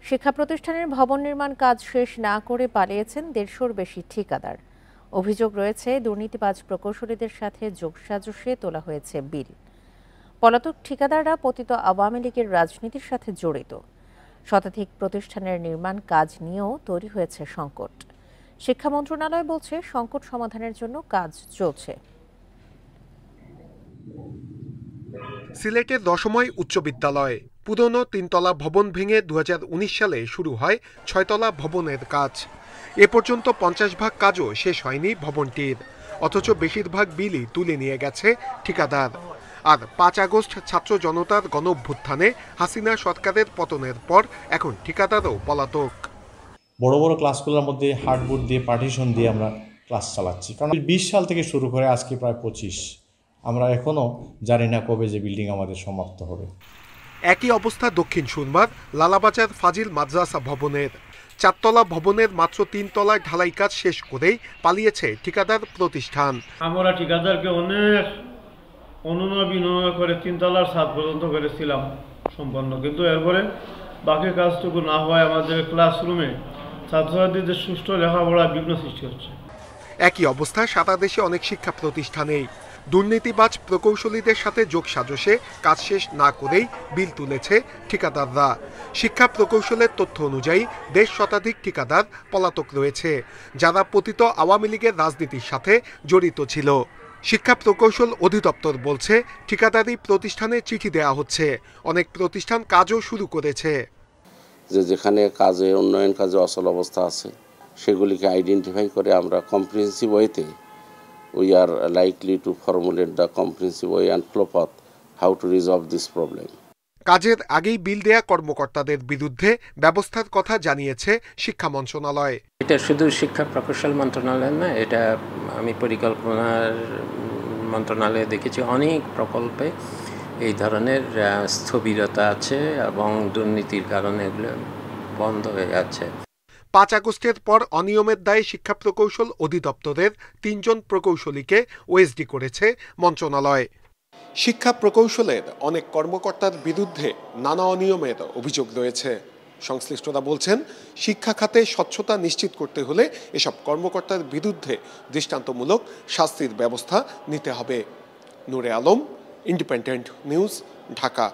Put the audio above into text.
শিক্ষা প্রতিষ্ঠানের ভবন নির্মাণ কাজ শেষ না করে পালিয়েছেন ১৫০-র বেশি ঠিকাদার। অভিযোগ রয়েছে দুর্নীতিবাজ প্রকৌশলীদের সাথে যোগসাজশে তোলা হয়েছে বিল। পলাতক ঠিকাদাররা পতিত আওয়ামী লীগের রাজনীতির সাথে জড়িত। শতাধিক প্রতিষ্ঠানের নির্মাণ কাজ নিয়েও তৈরি হয়েছে সংকট। শিক্ষা মন্ত্রণালয় বলছে সংকট সমাধানের জন্য কাজ চলছে। সিলেটের দশময় উচ্চ বিদ্যালয় পুরনো ৩তলা ভবন ভেঙে ২০১৯ সালে শুরু হয় ৬তলা ভবনের কাজ। এ পর্যন্ত ৫০ ভাগ কাজও শেষ হয়নি ভবনটির, অথচ বেশিরভাগ বিলই তুলে নিয়ে গেছে ঠিকাদার। আর ৫ আগস্ট ছাত্র জনতার গণঅভ্যুত্থানে হাসিনা সরকারের পতনের পর এখন ঠিকাদারও পলাতক। বড় বড় ক্লাসগুলোর মধ্যে হার্ডবোর্ড দিয়ে পার্টিশন দিয়ে আমরা ক্লাস চালাচ্ছি, কারণ ২০ সাল থেকে শুরু করে আজকে প্রায় ২৫। আমরা এখনও জানি না কবে যে বিল্ডিং আমাদের সমাপ্ত হবে। একই অবস্থা দক্ষিণ সুরমার লালাবাজার ফাজিল মাদ্রাসা ভবনের। ৪তলা ভবনের মাত্র ৩ তলায় ঢালাই কাজ শেষ করেই পালিয়েছে ঠিকাদার প্রতিষ্ঠান। আমরা ঠিকাদারকে অনেক অনুনয় বিনয় করে ৩ তলার ছাদ পর্যন্ত করেছিলাম সম্পন্ন, কিন্তু এরপরে বাকি কাজটুকু না হয় আমাদের ক্লাসরুমে ছাত্রছাত্রীদের সুষ্ঠু লেখাপড়া বিঘ্ন সৃষ্টি হচ্ছে। একই অবস্থা সারা দেশে অনেক শিক্ষা প্রতিষ্ঠানেই। দুর্নীতিবাজ প্রকৌশলীদের সাথে যোগসাজশে কাজ শেষ না করেই বিল তুলেছে ঠিকাদাররা। শিক্ষা প্রকৌশলের তথ্য অনুযায়ী ১৫০ শতাধিক ঠিকাদার পলাতক রয়েছে, যারা পতিত আওয়ামী লীগের রাজনীতির সাথে জড়িত ছিল। শিক্ষা প্রকৌশল অধিদপ্তর বলছে ঠিকাদারি প্রতিষ্ঠানে চিঠি দেওয়া হচ্ছে, অনেক প্রতিষ্ঠান কাজও শুরু করেছে। যেখানে কাজে উন্নয়ন কাজে অচল অবস্থা আছে সেগুলিকে আইডেন্টিফাই করে আমরা কম্প্রিহেন্সিভ ওয়েতে we are likely to formulate the comprehensive way and flow path how to resolve this problem. কাজের আগেই বিল দেয়া কর্মকর্তাদের বিরুদ্ধে ব্যবস্থার কথা জানিয়েছে শিক্ষা মন্ত্রণালয়। এটা শুধু শিক্ষা প্রকৌশল মন্ত্রণালয় না, এটা আমি পরিকল্পনার মন্ত্রণালয়ে দেখেছি অনেক প্রকল্পে এই ধরনের স্থবিরতা আছে এবং দুর্নীতির কারণে এগুলো বন্ধ হয়ে যাচ্ছে। ৫ আগস্টের পর অনিয়মের দায়ে শিক্ষা প্রকৌশল অধিদপ্তরের ৩ জন প্রকৌশলীকে ওএসডি করেছে মন্ত্রণালয়। শিক্ষা প্রকৌশলের অনেক কর্মকর্তার বিরুদ্ধে নানা অনিয়মের অভিযোগ রয়েছে। সংশ্লিষ্টরা বলছেন শিক্ষা খাতে স্বচ্ছতা নিশ্চিত করতে হলে এসব কর্মকর্তার বিরুদ্ধে দৃষ্টান্তমূলক শাস্তির ব্যবস্থা নিতে হবে। নূরে আলম, ইন্ডিপেন্ডেন্ট নিউজ, ঢাকা।